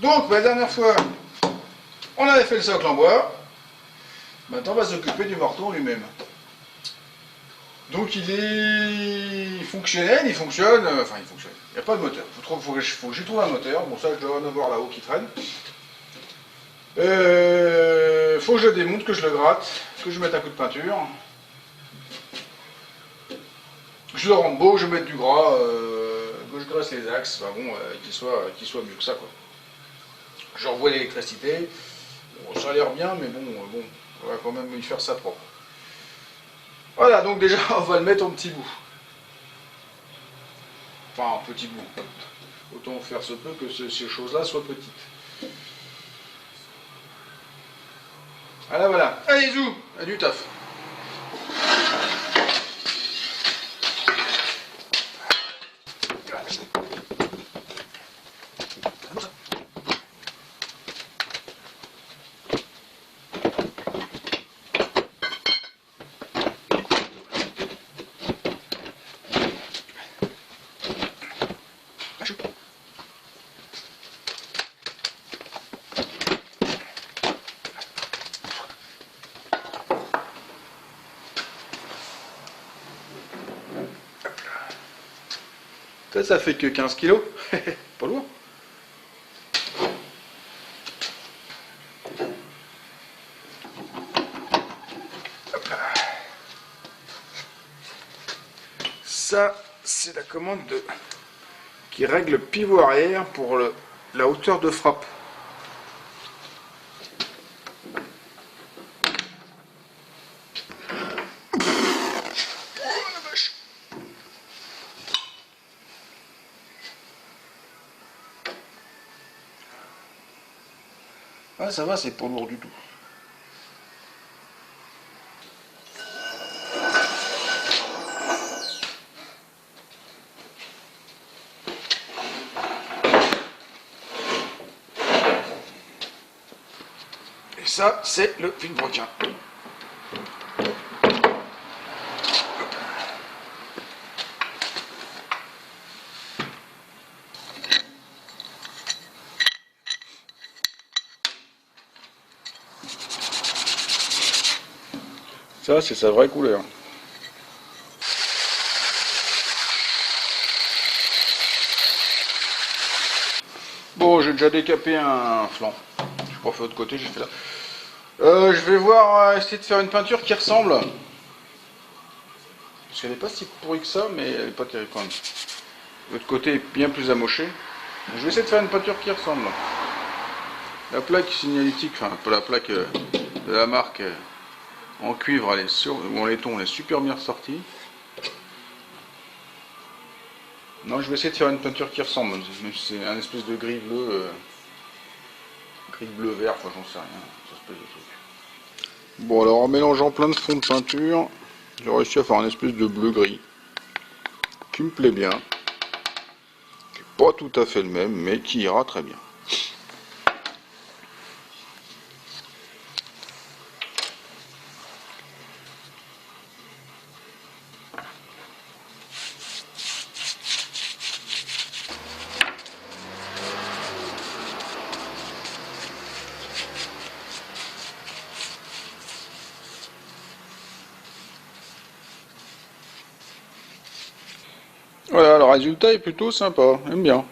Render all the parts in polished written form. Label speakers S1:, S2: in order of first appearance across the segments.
S1: Donc, la dernière fois, on avait fait le socle en bois. Maintenant, on va s'occuper du marteau lui-même. Donc, il est fonctionnel, il fonctionne. Enfin, il fonctionne. Il n'y a pas de moteur. Faut que j'y trouve un moteur. Bon, ça, je dois en avoir là-haut qui traîne. Faut que je le démonte, que je le gratte, que je mette un coup de peinture. Je le rende beau, je mette du gras, que je graisse les axes, bah bon, qu'il soit mieux que ça, quoi. Je revois l'électricité, bon, ça a l'air bien, mais bon, on va quand même lui faire ça propre. Voilà, donc déjà, on va le mettre en petit bout. Enfin, en petit bout. Autant faire se peut que ces choses-là soient petites. Voilà, voilà. Allez, zou, à du taf. Ça fait que 15 kilos. Pas lourd. Ça, c'est la commande qui règle le pivot arrière pour la hauteur de frappe. Ah, ça va, c'est pas lourd du tout. Et ça, c'est le vilebrequin. Ça, c'est sa vraie couleur. Bon, j'ai déjà décapé un flanc. Je n'ai pas fait de l'autre côté, j'ai fait là. Je vais voir, essayer de faire une peinture qui ressemble. Parce qu'elle n'est pas si pourrie que ça, mais elle n'est pas terrible quand même. L'autre côté est bien plus amoché. Je vais essayer de faire une peinture qui ressemble. La plaque signalétique, enfin pas la plaque de la marque en cuivre, elle est ou en laiton, elle est super bien ressortie. Non, je vais essayer de faire une peinture qui ressemble, même si c'est un espèce de gris bleu, vert, enfin j'en sais rien, ça se passe des trucs. Bon, alors en mélangeant plein de fonds de peinture, j'ai réussi à faire un espèce de bleu gris qui me plaît bien, qui n'est pas tout à fait le même, mais qui ira très bien. Voilà, le résultat est plutôt sympa, j'aime bien.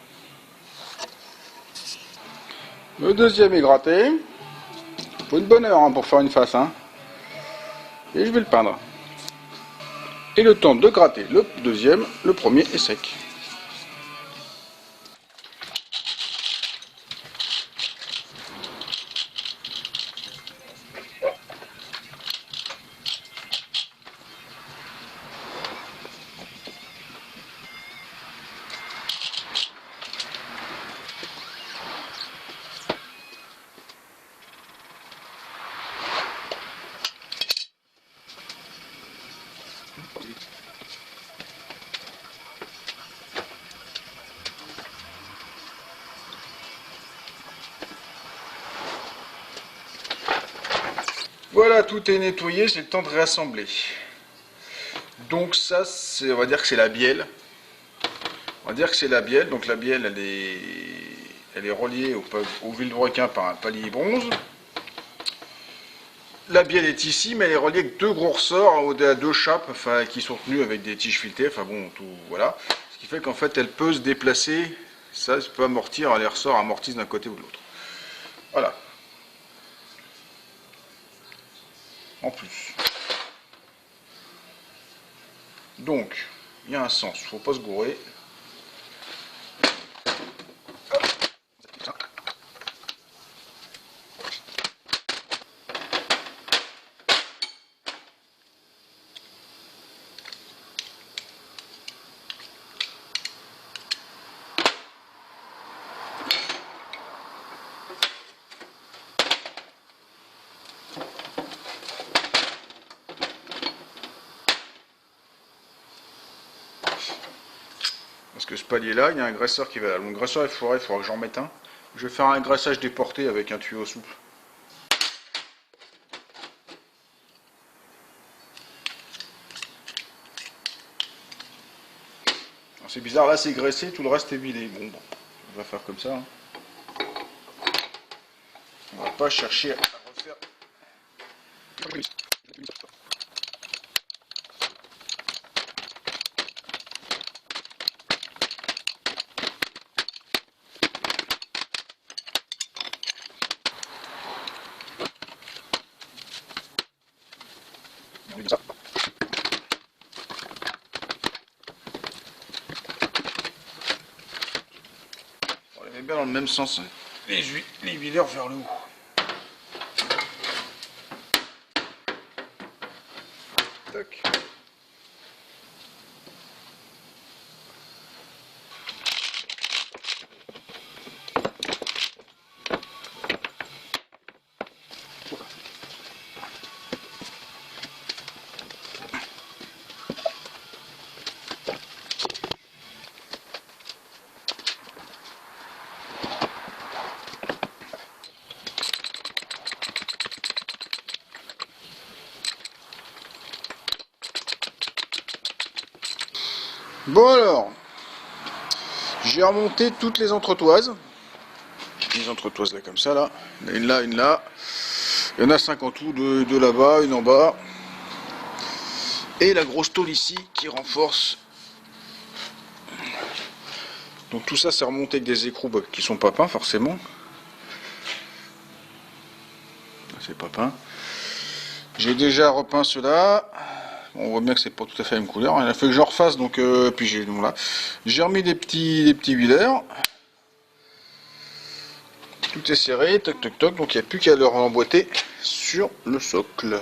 S1: Le deuxième est gratté. Il faut une bonne heure pour faire une face. Et je vais le peindre. Et le temps de gratter le deuxième, le premier est sec. Voilà, tout est nettoyé, c'est le temps de réassembler. Donc ça, on va dire que c'est la bielle. On va dire que c'est la bielle, donc la bielle, elle est reliée au vilebrequin par un palier bronze. La bielle est ici, mais elle est reliée avec deux gros ressorts à deux chapes, enfin, qui sont tenues avec des tiges filetées, enfin bon, tout, voilà. Ce qui fait qu'en fait, elle peut se déplacer, ça peut amortir, les ressorts amortissent d'un côté ou de l'autre. Voilà. En plus. Donc, il y a un sens, il ne faut pas se gourer. Parce que ce palier là, il y a un graisseur qui va là. Mon graisseur est foiré, il faudra que j'en mette un. Je vais faire un graissage déporté avec un tuyau souple. C'est bizarre, là c'est graissé, tout le reste est vidé. Bon, on va faire comme ça. Hein. On va pas chercher à refaire. On les met bien dans le même sens, les videurs vers le haut. Tac. Bon alors, j'ai remonté toutes les entretoises. Les entretoises là comme ça là. Une là, une là. Il y en a 5 en tout, deux là-bas, une en bas. Et la grosse tôle ici qui renforce. Donc tout ça c'est remonté avec des écrous qui sont pas peints forcément. C'est pas peint. J'ai déjà repeint cela. On voit bien que c'est pas tout à fait la même couleur. Il a fallu que je refasse, donc puis j'ai voilà. J'ai remis des petits videurs. Tout est serré, toc toc toc, donc il n'y a plus qu'à le remboîter sur le socle.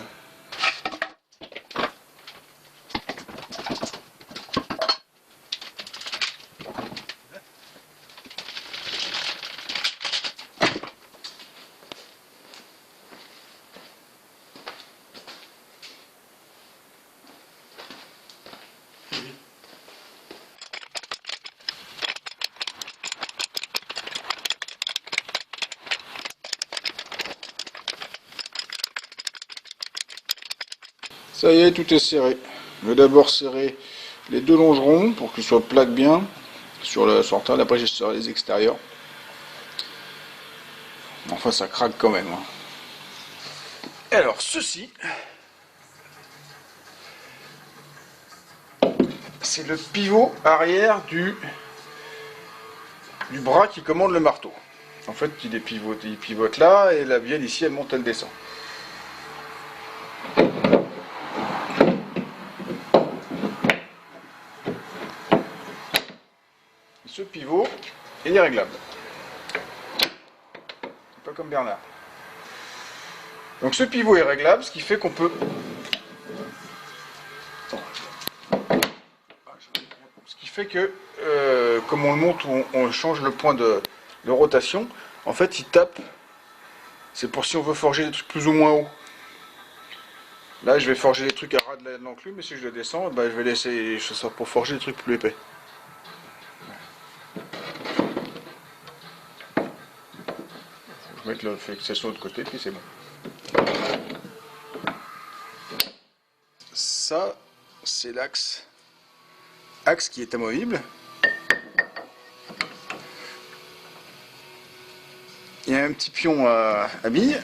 S1: Ça y est, tout est serré. Je vais d'abord serrer les deux longerons pour qu'ils soient plaqués bien sur le sortant. Après, j'ai serré les extérieurs. Enfin, ça craque quand même. Et alors, ceci, c'est le pivot arrière du bras qui commande le marteau. En fait, il pivote là et la bielle ici, elle monte, elle descend. Ce pivot, il est réglable. Pas comme Bernard. Donc ce pivot est réglable, ce qui fait qu'on peut... Ce qui fait que, comme on le monte, on change le point de rotation, en fait il tape. C'est pour si on veut forger des trucs plus ou moins hauts. Là je vais forger des trucs à ras de l'enclume, mais si je le descends, bah, je vais laisser ça pour forger des trucs plus épais. Je vais mettre la fixation de côté, puis c'est bon. Ça, c'est l'axe qui est amovible. un petit pion à billes.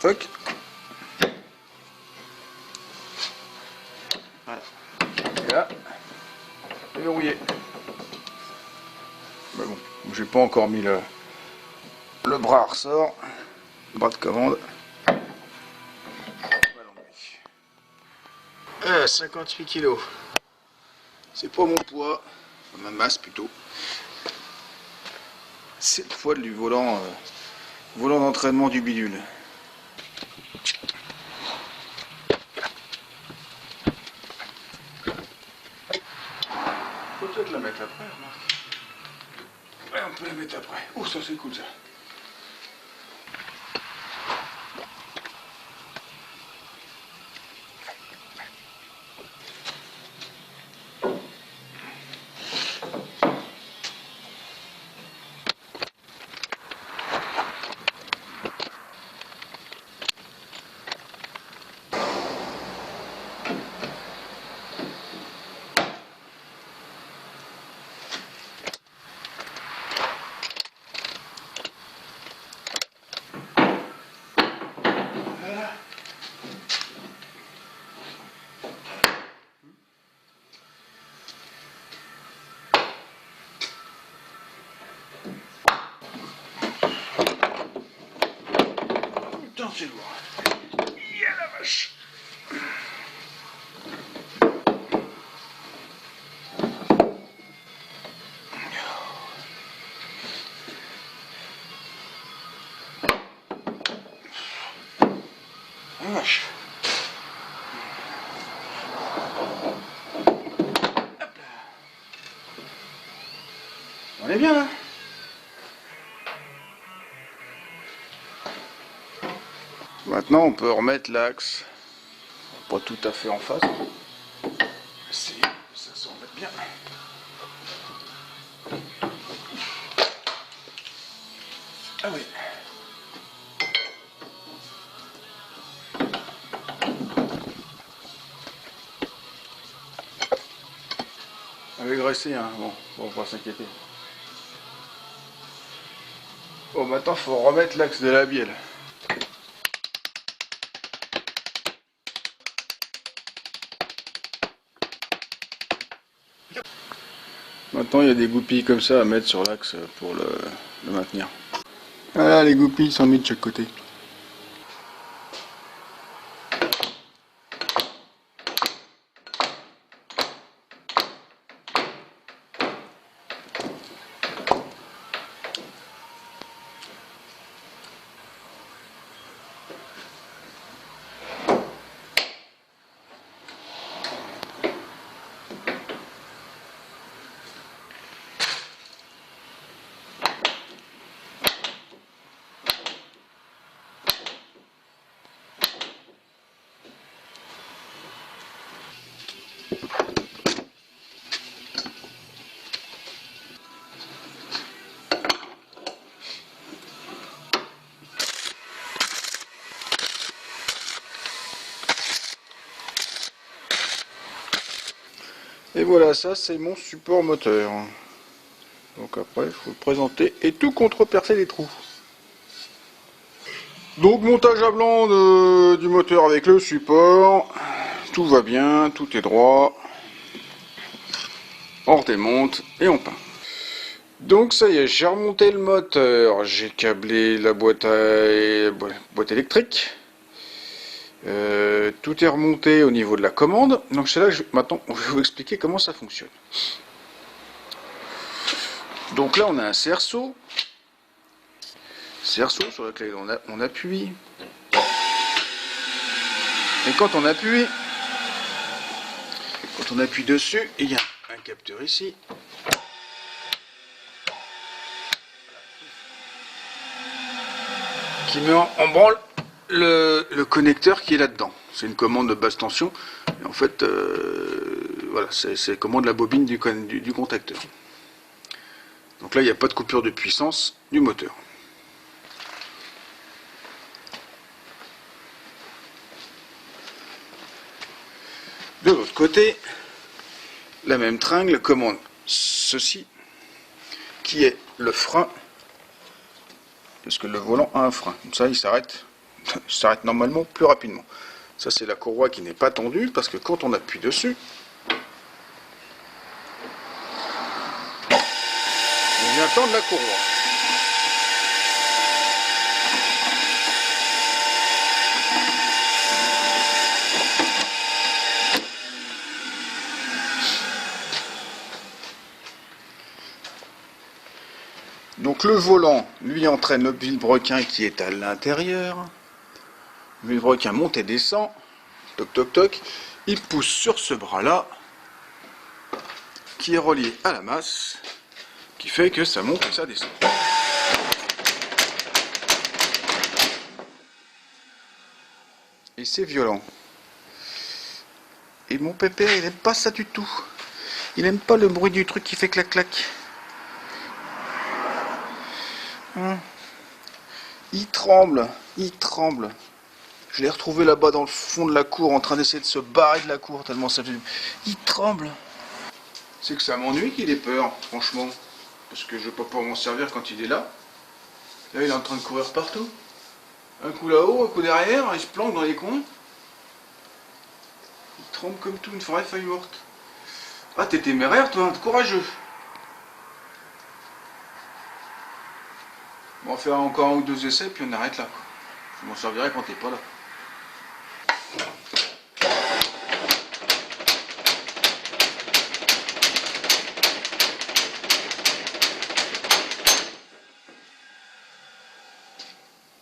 S1: Toc. Voilà. Et là, c'est verrouillé. Mais bon, j'ai pas encore mis le bras à ressort, le bras de commande. 58 kg. C'est pas mon poids, ma masse plutôt. C'est le poids du volant, volant d'entraînement du bidule. Faut peut-être la mettre après, remarque. Ouais, on peut la mettre après. Oh, ça c'est cool ça. Putain, c'est lourd. Yeah, la vache. La vache. Hop là. On est bien là. Maintenant on peut remettre l'axe. Pas tout à fait en face. Essayer que ça se remette bien. Ah oui. Avec graissé, hein. Bon, on va pas s'inquiéter. Bon, maintenant faut remettre l'axe de la bielle. Maintenant il y a des goupilles comme ça à mettre sur l'axe pour le maintenir. Voilà, les goupilles sont mises de chaque côté. Et voilà, ça c'est mon support moteur. Donc après, il faut le présenter et tout contre-percer les trous. Donc montage à blanc du moteur avec le support. Tout va bien, tout est droit. On redémonte et on peint. Donc ça y est, j'ai remonté le moteur, j'ai câblé la boîte électrique. Tout est remonté au niveau de la commande. Donc c'est là que maintenant je vais vous expliquer comment ça fonctionne. Donc là on a un cerceau sur lequel on appuie. Et quand on appuie dessus, il y a un capteur ici. Qui met en branle le connecteur qui est là-dedans. C'est une commande de basse tension. Et en fait, voilà, c'est commande la bobine du contacteur. Donc là, il n'y a pas de coupure de puissance du moteur. De l'autre côté, la même tringle commande ceci. qui est le frein, parce que le volant a un frein. Comme ça, il s'arrête normalement plus rapidement. Ça, c'est la courroie qui n'est pas tendue, parce que quand on appuie dessus, on vient tendre la courroie. Donc le volant, lui, entraîne le vilebrequin qui est à l'intérieur. Le vilebrequin monte et descend. Toc toc toc. Il pousse sur ce bras-là, qui est relié à la masse, qui fait que ça monte et ça descend. Et c'est violent. Et mon pépère, il n'aime pas ça du tout. Il n'aime pas le bruit du truc qui fait clac clac. Il tremble, il tremble. Je l'ai retrouvé là-bas dans le fond de la cour en train d'essayer de se barrer de la cour tellement ça fait... Il tremble. C'est que ça m'ennuie qu'il ait peur, franchement. Parce que je ne vais pas pouvoir m'en servir quand il est là. Là, il est en train de courir partout. Un coup là-haut, un coup derrière, il se planque dans les coins. Il tremble comme tout, une vraie feuille morte. Ah, t'es téméraire, toi, courageux. Bon, on va faire encore un ou deux essais, puis on arrête là. Je m'en servirai quand t'es pas là.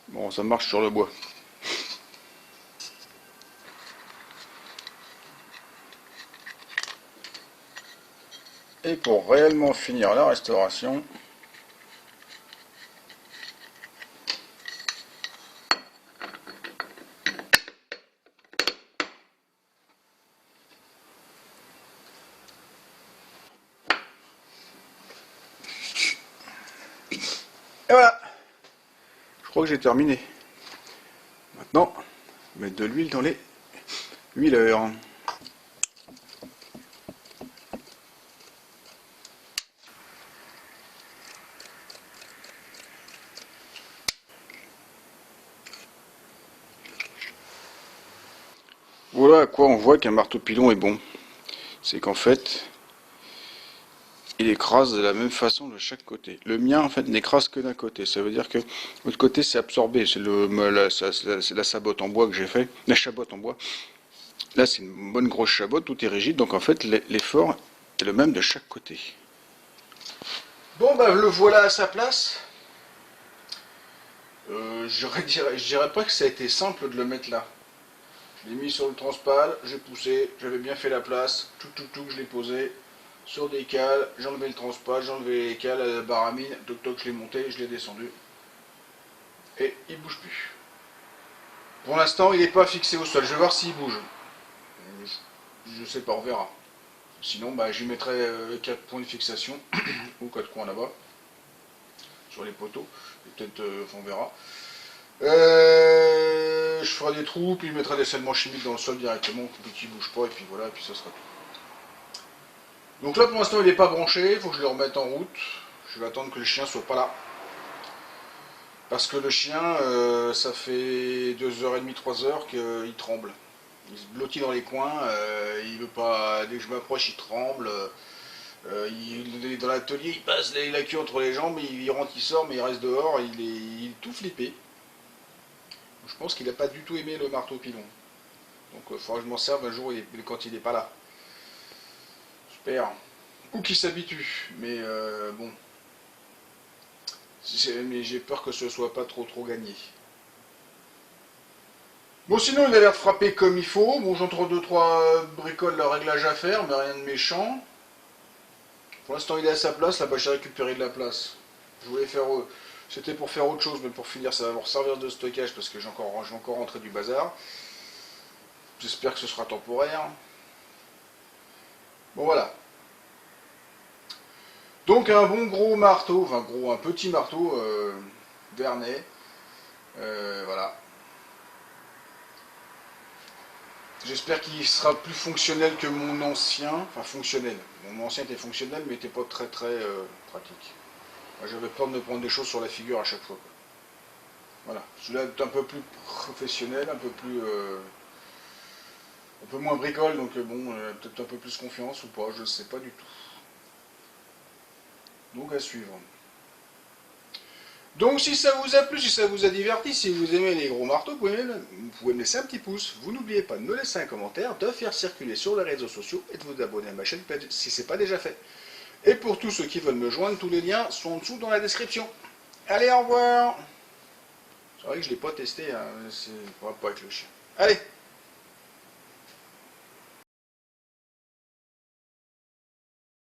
S1: Bon, ça marche sur le bois. Et pour réellement finir la restauration, et voilà, je crois que j'ai terminé. Maintenant, mettre de l'huile dans les huileurs. Voilà à quoi on voit qu'un marteau pilon est bon. C'est qu'en fait, il écrase de la même façon de chaque côté. Le mien, en fait, n'écrase que d'un côté. Ça veut dire que l'autre côté, c'est absorbé. C'est la sabote en bois que j'ai fait. La chabotte en bois. Là, c'est une bonne grosse chabotte, tout est rigide. Donc, en fait, l'effort est le même de chaque côté. Bon, ben, le voilà à sa place. Je dirais pas que ça a été simple de le mettre là. Je l'ai mis sur le transpal, j'ai poussé, j'avais bien fait la place, tout, je l'ai posé sur des cales, j'ai enlevé le transpal, j'ai enlevé les cales à la baramine, toc, je l'ai monté, je l'ai descendu. Et il bouge plus. Pour l'instant, il n'est pas fixé au sol, je vais voir s'il bouge. Je sais pas, on verra. Sinon, bah, j'y mettrai 4 points de fixation, ou 4 coins là-bas, sur les poteaux, et peut-être, on verra. Je ferai des trous, puis je mettrai des scellements chimiques dans le sol directement, pour qu'il ne bouge pas, et puis voilà, et puis ça sera tout. Donc là pour l'instant il n'est pas branché, il faut que je le remette en route. Je vais attendre que le chien soit pas là. Parce que le chien, ça fait 2h30, 3h qu'il tremble. Il se blottit dans les coins, il veut pas. Dès que je m'approche, il tremble. Il est dans l'atelier, il passe la queue entre les jambes, il rentre, il sort, mais il reste dehors, il est tout flippé. Je pense qu'il n'a pas du tout aimé le marteau pilon. Donc il faudra que je m'en serve un jour quand il n'est pas là. J'espère. Ou qu'il s'habitue. Mais bon. Mais j'ai peur que ce soit pas trop gagné. Bon, sinon il a l'air de frapper comme il faut. Bon, j'entre 2-3 bricoles de réglage à faire, mais rien de méchant. Pour l'instant il est à sa place, là-bas j'ai récupéré de la place. Je voulais faire... C'était pour faire autre chose, mais pour finir ça va me servir de stockage parce que je vais encore rentrer du bazar. J'espère que ce sera temporaire. Bon voilà. Donc un bon gros marteau, enfin un petit marteau Vernet. Voilà. J'espère qu'il sera plus fonctionnel que mon ancien. Enfin fonctionnel. Mon ancien était fonctionnel mais n'était pas très pratique. Moi, j'avais peur de me prendre des choses sur la figure à chaque fois, quoi. Voilà. Celui-là est un peu plus professionnel, un peu moins bricole, donc bon, peut-être un peu plus confiance ou pas, je ne sais pas du tout. Donc à suivre. Donc si ça vous a plu, si ça vous a diverti, si vous aimez les gros marteaux, vous pouvez me laisser un petit pouce. Vous n'oubliez pas de me laisser un commentaire, de faire circuler sur les réseaux sociaux et de vous abonner à ma chaîne si ce n'est pas déjà fait. Et pour tous ceux qui veulent me joindre, tous les liens sont en dessous dans la description. Allez, au revoir. C'est vrai que je ne l'ai pas testé, hein, c'est pas avec le chien. Allez.